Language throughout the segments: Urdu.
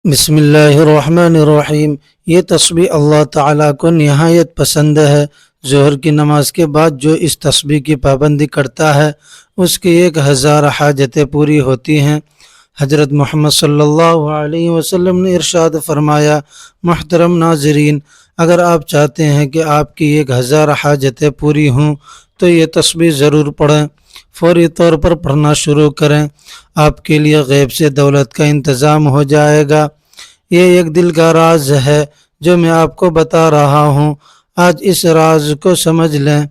بسم اللہ الرحمن الرحیم۔ یہ تسبیح اللہ تعالیٰ کو نہایت پسند ہے۔ ظہر کی نماز کے بعد جو اس تسبیح کی پابندی کرتا ہے اس کی 1000 حاجتیں پوری ہوتی ہیں۔ حضرت محمد صلی اللہ علیہ وسلم نے ارشاد فرمایا، محترم ناظرین، اگر آپ چاہتے ہیں کہ آپ کی 1000 حاجتیں پوری ہوں تو یہ تسبیح ضرور پڑھیں، فوری طور پر پڑھنا شروع کریں، آپ کے لیے غیب سے دولت کا انتظام ہو جائے گا۔ یہ ایک دل کا راز ہے جو میں آپ کو بتا رہا ہوں، آج اس راز کو سمجھ لیں۔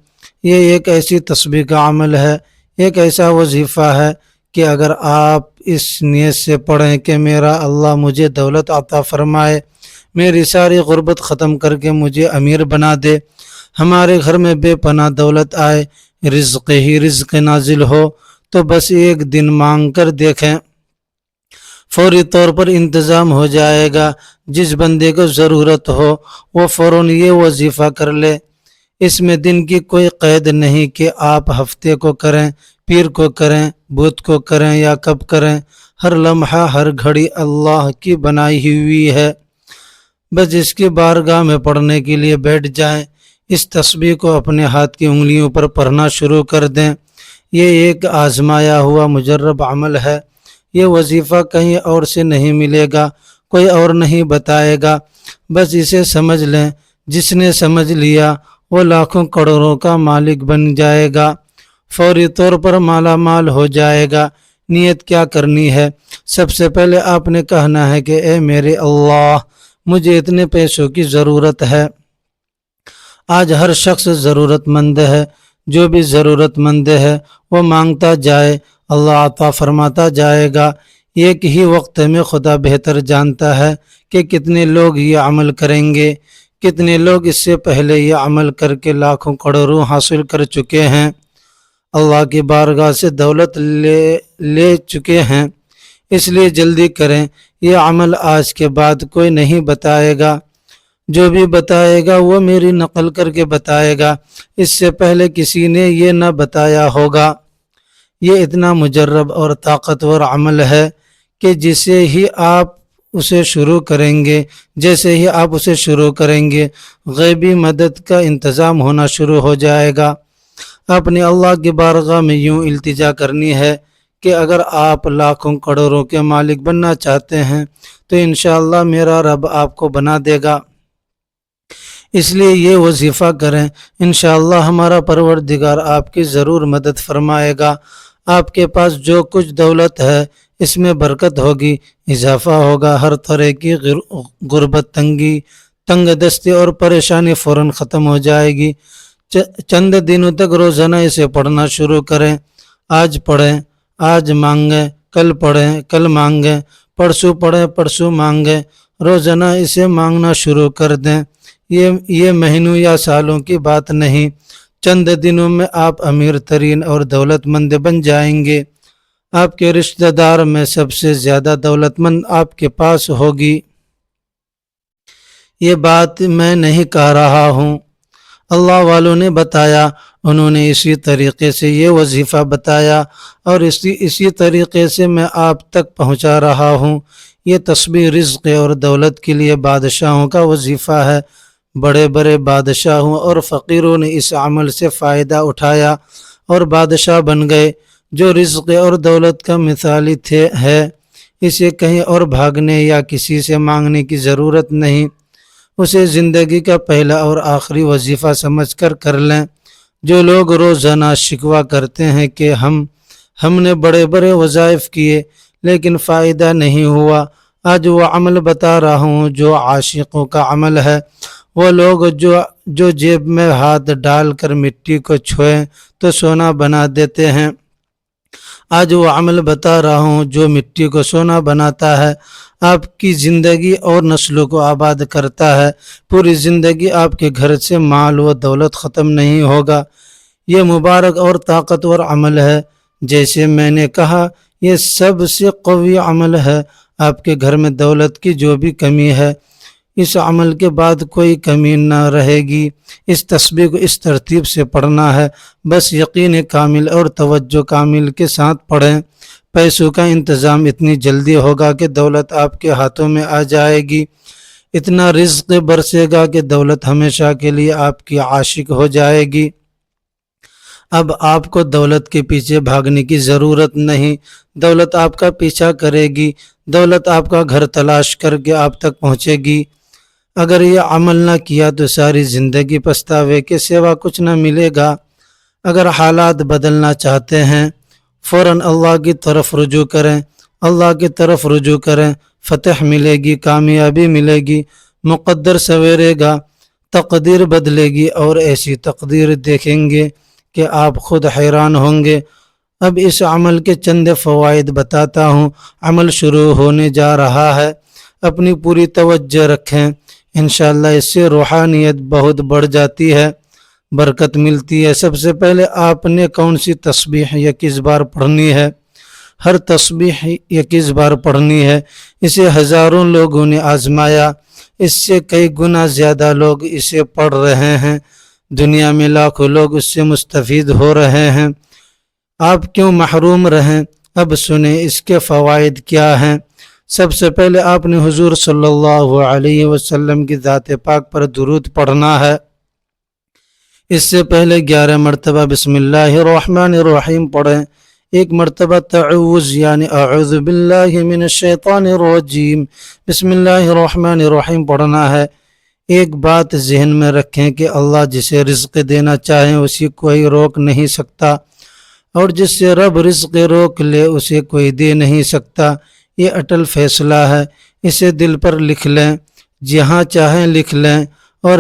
یہ ایک ایسی تسبیح کا عمل ہے، ایک ایسا وظیفہ ہے کہ اگر آپ اس نیت سے پڑھیں کہ میرا اللہ مجھے دولت عطا فرمائے، میری ساری غربت ختم کر کے مجھے امیر بنا دے، ہمارے گھر میں بے پناہ دولت آئے، رزق ہی رزق نازل ہو، تو بس ایک دن مانگ کر دیکھیں، فوری طور پر انتظام ہو جائے گا۔ جس بندے کو ضرورت ہو وہ فوراً یہ وظیفہ کر لے۔ اس میں دن کی کوئی قید نہیں کہ آپ ہفتے کو کریں، پیر کو کریں، بدھ کو کریں یا کب کریں، ہر لمحہ ہر گھڑی اللہ کی بنائی ہوئی ہے، بس اس کی بارگاہ میں پڑھنے کے لیے بیٹھ جائیں۔ اس تسبیح کو اپنے ہاتھ کی انگلیوں پر پڑھنا شروع کر دیں۔ یہ ایک آزمایا ہوا مجرب عمل ہے، یہ وظیفہ کہیں اور سے نہیں ملے گا، کوئی اور نہیں بتائے گا، بس اسے سمجھ لیں۔ جس نے سمجھ لیا وہ لاکھوں کروڑوں کا مالک بن جائے گا، فوری طور پر مالا مال ہو جائے گا۔ نیت کیا کرنی ہے؟ سب سے پہلے آپ نے کہنا ہے کہ اے میرے اللہ، مجھے اتنے پیسوں کی ضرورت ہے۔ آج ہر شخص ضرورت مند ہے، جو بھی ضرورت مند ہے وہ مانگتا جائے، اللہ عطا فرماتا جائے گا۔ ایک ہی وقت میں خدا بہتر جانتا ہے کہ کتنے لوگ یہ عمل کریں گے، کتنے لوگ اس سے پہلے یہ عمل کر کے لاکھوں کروڑوں حاصل کر چکے ہیں، اللہ کی بارگاہ سے دولت لے چکے ہیں۔ اس لیے جلدی کریں، یہ عمل آج کے بعد کوئی نہیں بتائے گا، جو بھی بتائے گا وہ میری نقل کر کے بتائے گا، اس سے پہلے کسی نے یہ نہ بتایا ہوگا۔ یہ اتنا مجرب اور طاقتور عمل ہے کہ جیسے ہی آپ اسے شروع کریں گے غیبی مدد کا انتظام ہونا شروع ہو جائے گا۔ اپنے اللہ کی بارگاہ میں یوں التجا کرنی ہے کہ اگر آپ لاکھوں کروڑوں کے مالک بننا چاہتے ہیں تو انشاءاللہ میرا رب آپ کو بنا دے گا۔ اس لیے یہ وظیفہ کریں، انشاءاللہ ہمارا پروردگار آپ کی ضرور مدد فرمائے گا۔ آپ کے پاس جو کچھ دولت ہے اس میں برکت ہوگی، اضافہ ہوگا، ہر طرح کی غربت، تنگ دستی اور پریشانی فوراً ختم ہو جائے گی۔ چند دنوں تک روزانہ اسے پڑھنا شروع کریں۔ آج پڑھیں، آج مانگیں، کل پڑھیں، کل مانگیں، پرسوں پڑھیں، پرسوں مانگیں، روزانہ اسے مانگنا شروع کر دیں۔ یہ مہینوں یا سالوں کی بات نہیں، چند دنوں میں آپ امیر ترین اور دولت مند بن جائیں گے۔ آپ کے رشتہ دار میں سب سے زیادہ دولت مند آپ کے پاس ہوگی۔ یہ بات میں نہیں کہہ رہا ہوں، اللہ والوں نے بتایا، انہوں نے اسی طریقے سے یہ وظیفہ بتایا اور اسی طریقے سے میں آپ تک پہنچا رہا ہوں۔ یہ تسبیح رزق اور دولت کے لیے بادشاہوں کا وظیفہ ہے۔ بڑے بڑے بادشاہوں اور فقیروں نے اس عمل سے فائدہ اٹھایا اور بادشاہ بن گئے۔ جو رزق اور دولت کا مثالی ہے، اسے کہیں اور بھاگنے یا کسی سے مانگنے کی ضرورت نہیں، اسے زندگی کا پہلا اور آخری وظیفہ سمجھ کر لیں۔ جو لوگ روزانہ شکوہ کرتے ہیں کہ ہم نے بڑے بڑے وظائف کیے لیکن فائدہ نہیں ہوا، آج وہ عمل بتا رہا ہوں جو عاشقوں کا عمل ہے۔ وہ لوگ جو جیب میں ہاتھ ڈال کر مٹی کو چھوئیں تو سونا بنا دیتے ہیں، آج وہ عمل بتا رہا ہوں جو مٹی کو سونا بناتا ہے، آپ کی زندگی اور نسلوں کو آباد کرتا ہے۔ پوری زندگی آپ کے گھر سے مال و دولت ختم نہیں ہوگا۔ یہ مبارک اور طاقتور عمل ہے، جیسے میں نے کہا یہ سب سے قوی عمل ہے۔ آپ کے گھر میں دولت کی جو بھی کمی ہے، اس عمل کے بعد کوئی کمی نہ رہے گی۔ اس تسبیح کو اس ترتیب سے پڑھنا ہے، بس یقین کامل اور توجہ کامل کے ساتھ پڑھیں۔ پیسوں کا انتظام اتنی جلدی ہوگا کہ دولت آپ کے ہاتھوں میں آ جائے گی، اتنا رزق برسے گا کہ دولت ہمیشہ کے لیے آپ کی عاشق ہو جائے گی۔ اب آپ کو دولت کے پیچھے بھاگنے کی ضرورت نہیں، دولت آپ کا پیچھا کرے گی، دولت آپ کا گھر تلاش کر کے آپ تک پہنچے گی۔ اگر یہ عمل نہ کیا تو ساری زندگی پچھتاوے کے سوا کچھ نہ ملے گا۔ اگر حالات بدلنا چاہتے ہیں فوراً اللہ کی طرف رجوع کریں، اللہ کی طرف رجوع کریں، فتح ملے گی، کامیابی ملے گی، مقدر سنورے گا، تقدیر بدلے گی، اور ایسی تقدیر دیکھیں گے کہ آپ خود حیران ہوں گے۔ اب اس عمل کے چند فوائد بتاتا ہوں۔ عمل شروع ہونے جا رہا ہے، اپنی پوری توجہ رکھیں، انشاءاللہ اس سے روحانیت بہت بڑھ جاتی ہے، برکت ملتی ہے۔ سب سے پہلے آپ نے کون سی تسبیح 21 بار پڑھنی ہے؟ ہر تسبیح 21 بار پڑھنی ہے۔ اسے ہزاروں لوگوں نے آزمایا، اس سے کئی گنا زیادہ لوگ اسے پڑھ رہے ہیں، دنیا میں لاکھوں لوگ اس سے مستفید ہو رہے ہیں، آپ کیوں محروم رہیں؟ اب سنیں اس کے فوائد کیا ہیں۔ سب سے پہلے آپ نے حضور صلی اللہ علیہ وسلم کی ذات پاک پر درود پڑھنا ہے۔ اس سے پہلے 11 مرتبہ بسم اللہ الرحمن الرحیم پڑھیں، ایک مرتبہ تعوذ یعنی اعوذ باللہ من الشیطان الرجیم بسم اللہ الرحمن الرحیم پڑھنا ہے۔ ایک بات ذہن میں رکھیں کہ اللہ جسے رزق دینا چاہیں اسی کوئی روک نہیں سکتا، اور جس سے رب رزق روک لے اسے کوئی دے نہیں سکتا۔ یہ اٹل فیصلہ ہے، اسے دل پر لکھ لیں، جہاں چاہیں لکھ لیں، اور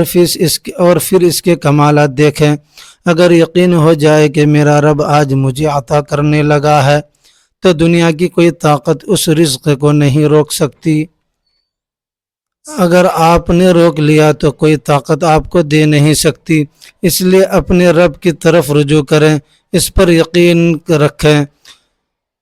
پھر اس کے کمالات دیکھیں۔ اگر یقین ہو جائے کہ میرا رب آج مجھے عطا کرنے لگا ہے تو دنیا کی کوئی طاقت اس رزق کو نہیں روک سکتی۔ اگر آپ نے روک لیا تو کوئی طاقت آپ کو دے نہیں سکتی۔ اس لیے اپنے رب کی طرف رجوع کریں، اس پر یقین رکھیں۔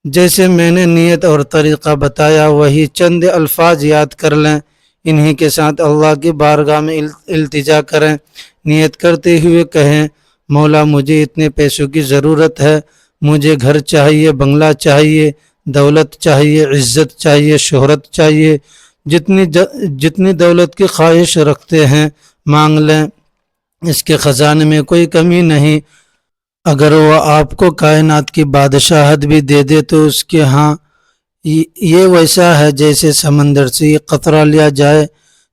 جیسے میں نے نیت اور طریقہ بتایا وہی چند الفاظ یاد کر لیں، انہی کے ساتھ اللہ کی بارگاہ میں التجا کریں۔ نیت کرتے ہوئے کہیں، مولا مجھے اتنے پیسوں کی ضرورت ہے، مجھے گھر چاہیے، بنگلہ چاہیے، دولت چاہیے، عزت چاہیے، شہرت چاہیے، جتنی دولت کی خواہش رکھتے ہیں مانگ لیں، اس کے خزانے میں کوئی کمی نہیں۔ اگر وہ آپ کو کائنات کی بادشاہت بھی دے دے تو اس کے ہاں یہ ویسا ہے جیسے سمندر سے یہ قطرہ لیا جائے،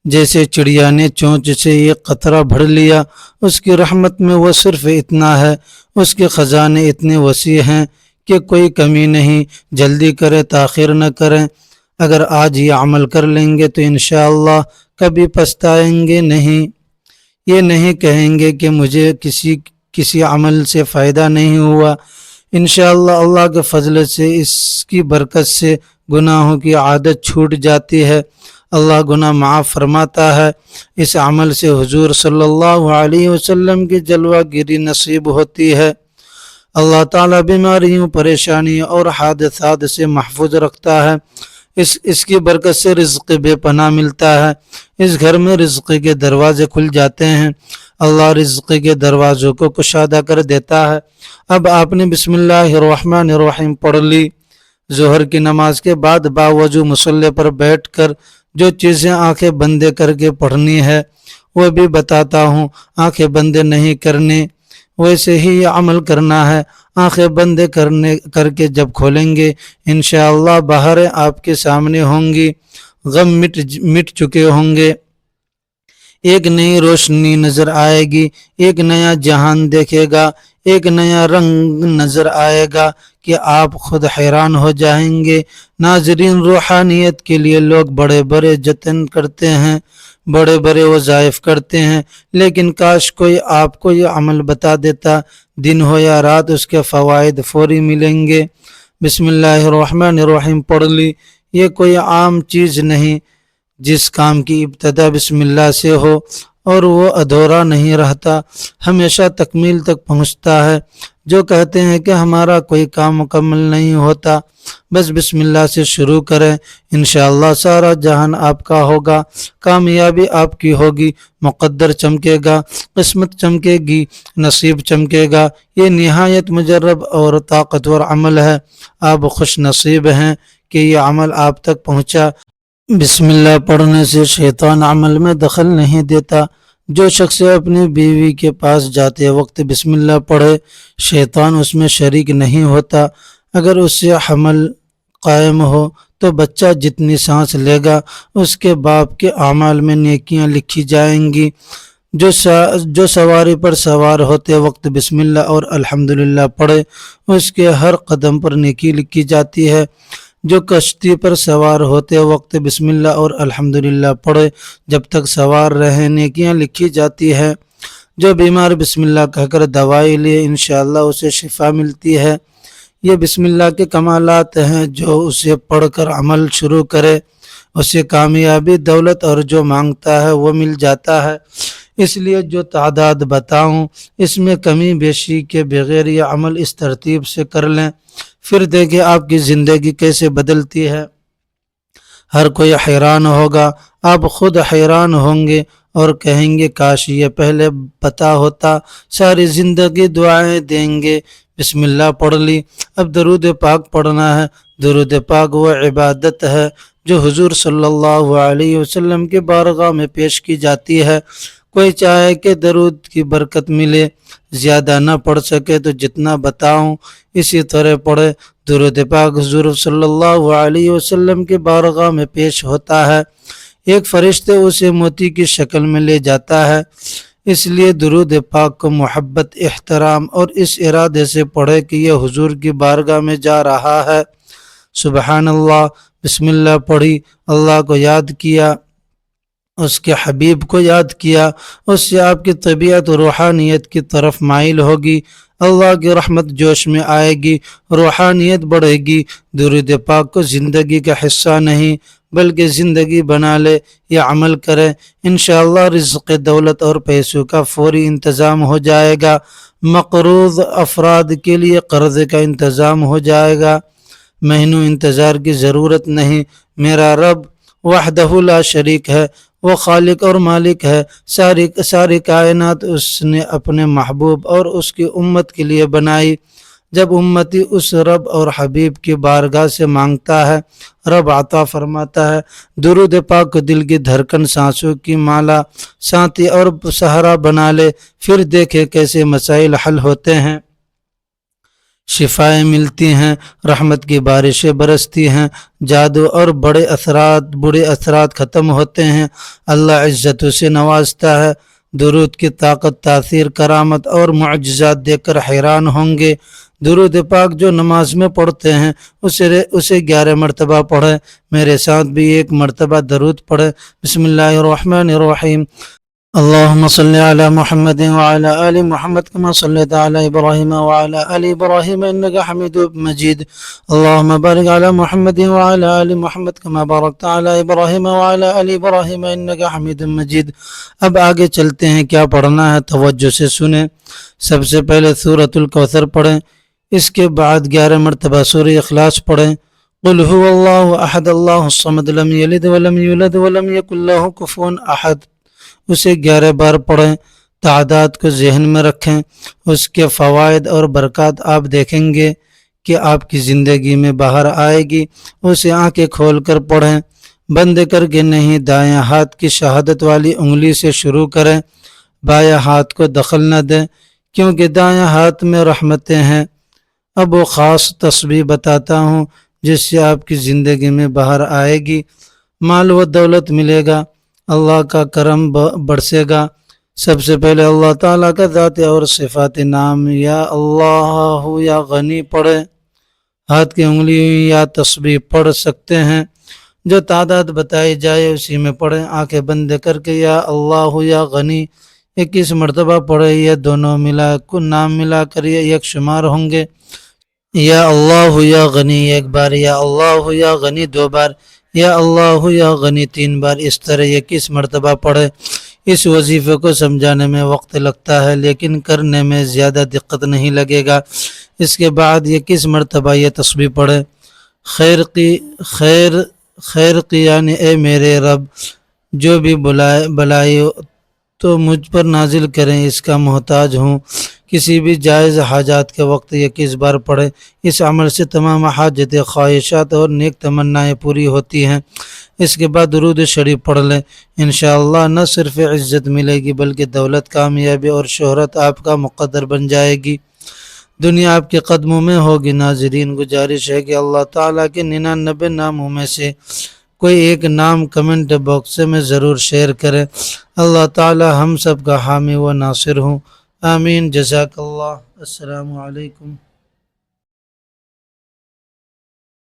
جیسے چڑیا نے چونچ سے یہ قطرہ بھر لیا۔ اس کی رحمت میں وہ صرف اتنا ہے، اس کے خزانے اتنے وسیع ہیں کہ کوئی کمی نہیں۔ جلدی کریں، تاخیر نہ کریں۔ اگر آج یہ عمل کر لیں گے تو انشاءاللہ کبھی پچھتائیں گے نہیں۔ یہ نہیں کہیں گے کہ مجھے کسی عمل سے فائدہ نہیں ہوا۔ انشاءاللہ اللہ کے فضل سے، اس کی برکت سے گناہوں کی عادت چھوٹ جاتی ہے، اللہ گناہ معاف فرماتا ہے۔ اس عمل سے حضور صلی اللہ علیہ وسلم کی جلوہ گیری نصیب ہوتی ہے۔ اللہ تعالیٰ بیماریوں، پریشانیوں اور حادثات سے محفوظ رکھتا ہے۔ اس کی برکت سے رزق بے پناہ ملتا ہے، اس گھر میں رزق کے دروازے کھل جاتے ہیں، اللہ رزق کے دروازوں کو کشادہ کر دیتا ہے۔ اب آپ نے بسم اللہ الرحمن الرحیم پڑھ لی۔ ظہر کی نماز کے بعد باوضو مصلی پر بیٹھ کر جو چیزیں آنکھیں بندے کر کے پڑھنی ہے وہ بھی بتاتا ہوں۔ آنکھیں بندے نہیں کرنے، ویسے ہی یہ عمل کرنا ہے۔ آنکھیں بندے کر کے جب کھولیں گے انشاءاللہ بہاریں آپ کے سامنے ہوں گی، غم مٹ چکے ہوں گے، ایک نئی روشنی نظر آئے گی، ایک نیا جہان دیکھے گا، ایک نیا رنگ نظر آئے گا کہ آپ خود حیران ہو جائیں گے۔ ناظرین، روحانیت کے لیے لوگ بڑے بڑے جتن کرتے ہیں، بڑے بڑے وظائف کرتے ہیں، لیکن کاش کوئی آپ کو یہ عمل بتا دیتا، دن ہو یا رات اس کے فوائد فوری ملیں گے۔ بسم اللہ الرحمن الرحیم پڑھ لی۔ یہ کوئی عام چیز نہیں، جس کام کی ابتدا بسم اللہ سے ہو اور وہ ادھورا نہیں رہتا، ہمیشہ تکمیل تک پہنچتا ہے۔ جو کہتے ہیں کہ ہمارا کوئی کام مکمل نہیں ہوتا، بس بسم اللہ سے شروع کریں، انشاءاللہ سارا جہان آپ کا ہوگا، کامیابی آپ کی ہوگی، مقدر چمکے گا، قسمت چمکے گی، نصیب چمکے گا۔ یہ نہایت مجرب اور طاقتور عمل ہے، آپ خوش نصیب ہیں کہ یہ عمل آپ تک پہنچا۔ بسم اللہ پڑھنے سے شیطان عمل میں دخل نہیں دیتا۔ جو شخص اپنی بیوی کے پاس جاتے وقت بسم اللہ پڑھے، شیطان اس میں شریک نہیں ہوتا۔ اگر اس سے حمل قائم ہو تو بچہ جتنی سانس لے گا اس کے باپ کے اعمال میں نیکیاں لکھی جائیں گی۔ جو سواری پر سوار ہوتے وقت بسم اللہ اور الحمدللہ پڑھے، اس کے ہر قدم پر نیکی لکھی جاتی ہے۔ جو کشتی پر سوار ہوتے وقت بسم اللہ اور الحمدللہ پڑھے، جب تک سوار رہے نیکیاں لکھی جاتی ہے۔ جو بیمار بسم اللہ کہہ کر دوائی لے، انشاءاللہ اسے شفا ملتی ہے۔ یہ بسم اللہ کے کمالات ہیں، جو اسے پڑھ کر عمل شروع کرے اسے کامیابی، دولت اور جو مانگتا ہے وہ مل جاتا ہے۔ اس لیے جو تعداد بتاؤں اس میں کمی بیشی کے بغیر یہ عمل اس ترتیب سے کر لیں، پھر دیکھیں آپ کی زندگی کیسے بدلتی ہے۔ ہر کوئی حیران ہوگا، آپ خود حیران ہوں گے اور کہیں گے کاش یہ پہلے پتہ ہوتا، ساری زندگی دعائیں دیں گے۔ بسم اللہ پڑھ لی، اب درود پاک پڑھنا ہے۔ درود پاک وہ عبادت ہے جو حضور صلی اللہ علیہ وسلم کے بارگاہ میں پیش کی جاتی ہے۔ کوئی چاہے کہ درود کی برکت ملے، زیادہ نہ پڑھ سکے تو جتنا بتاؤں اسی طرح پڑھے۔ درود پاک حضور صلی اللہ علیہ وسلم کے بارگاہ میں پیش ہوتا ہے، ایک فرشتے اسے موتی کی شکل میں لے جاتا ہے۔ اس لیے درود پاک کو محبت، احترام اور اس ارادے سے پڑھے کہ یہ حضور کی بارگاہ میں جا رہا ہے۔ سبحان اللہ، بسم اللہ پڑھی، اللہ کو یاد کیا، اس کے حبیب کو یاد کیا، اس سے آپ کی طبیعت و روحانیت کی طرف مائل ہوگی، اللہ کی رحمت جوش میں آئے گی، روحانیت بڑھے گی۔ درود پاک کو زندگی کا حصہ نہیں بلکہ زندگی بنا لے، یہ عمل کرے، انشاءاللہ رزق، دولت اور پیسوں کا فوری انتظام ہو جائے گا۔ مقروض افراد کے لیے قرضے کا انتظام ہو جائے گا، مہینوں انتظار کی ضرورت نہیں۔ میرا رب وحدہ لا شریک ہے، وہ خالق اور مالک ہے، ساری کائنات اس نے اپنے محبوب اور اس کی امت کے لیے بنائی۔ جب امتی اس رب اور حبیب کی بارگاہ سے مانگتا ہے، رب عطا فرماتا ہے۔ درود پاک کو دل کی دھڑکن، سانسوں کی مالا، ساتھی اور سہارا بنا لے، پھر دیکھے کیسے مسائل حل ہوتے ہیں، شفائیں ملتی ہیں، رحمت کی بارشیں برستی ہیں، جادو اور برے اثرات ختم ہوتے ہیں، اللہ عزتوں سے نوازتا ہے۔ درود کی طاقت، تاثیر، کرامت اور معجزات دیکھ کر حیران ہوں گے۔ درود پاک جو نماز میں پڑھتے ہیں اسے 11 مرتبہ پڑھیں۔ میرے ساتھ بھی ایک مرتبہ درود پڑھیں۔ بسم اللہ الرحمن الرحیم، اللهم صل على محمد وعلى آل محمد كما صليت على إبراهيم وعلى آل إبراهيم إنك حميد مجيد، اللهم بارك على محمد وعلى آل محمد كما باركت على إبراهيم وعلى آل إبراهيم إنك حميد مجيد۔ اب آگے چلتے ہیں، کیا پڑھنا ہے توجہ سے سنیں۔ سب سے پہلے سورۃ الکوثر پڑھیں، اس کے بعد 11 مرتبہ سورہ اخلاص پڑھیں۔ قل هو الله أحد الله الصمد لم يلد ولم يولد ولم يكن له كفوا أحد، اسے 11 بار پڑھیں۔ تعداد کو ذہن میں رکھیں، اس کے فوائد اور برکات آپ دیکھیں گے کہ آپ کی زندگی میں باہر آئے گی۔ اسے آنکھیں کھول کر پڑھیں، بند کر کے نہیں۔ دائیں ہاتھ کی شہادت والی انگلی سے شروع کریں، بائیں ہاتھ کو دخل نہ دیں کیونکہ دائیں ہاتھ میں رحمتیں ہیں۔ اب وہ خاص تسبیح بتاتا ہوں جس سے آپ کی زندگی میں باہر آئے گی، مال و دولت ملے گا، اللہ کا کرم برسے گا۔ سب سے پہلے اللہ تعالیٰ کا ذات اور صفات نام، یا اللہ یا غنی پڑھے، ہاتھ کی انگلی یا تسبیح پڑھ سکتے ہیں، جو تعداد بتائی جائے اسی میں پڑھیں۔ آنکھیں بند کر کے یا اللہ یا غنی 21 مرتبہ پڑھے، یہ دونوں نام ملا کر یہ ایک شمار ہوں گے۔ یا اللہ یا غنی 1 بار، یا اللہ یا غنی 2 بار، یا اللہ یا غنی 3 بار، اس طرح 21 مرتبہ پڑھے۔ اس وظیفے کو سمجھانے میں وقت لگتا ہے لیکن کرنے میں زیادہ دقت نہیں لگے گا۔ اس کے بعد یہ کس مرتبہ یہ تسبیح پڑھے؟ خیر کی یعنی اے میرے رب، جو بھی بلائی تو مجھ پر نازل کریں، اس کا محتاج ہوں۔ کسی بھی جائز حاجات کے وقت یہ کس بار پڑھے؟ اس عمل سے تمام حاجتیں، خواہشات اور نیک تمنائیں پوری ہوتی ہیں۔ اس کے بعد درود شریف پڑھ لیں، انشاءاللہ نہ صرف عزت ملے گی بلکہ دولت، کامیابی اور شہرت آپ کا مقدر بن جائے گی، دنیا آپ کے قدموں میں ہوگی۔ ناظرین، گزارش ہے کہ اللہ تعالیٰ کے 99 ناموں میں سے کوئی ایک نام کمنٹ باکس میں ضرور شیئر کریں۔ اللہ تعالیٰ ہم سب کا حامی و ناصر ہوں، آمین۔ جزاک اللہ۔ السلام علیکم۔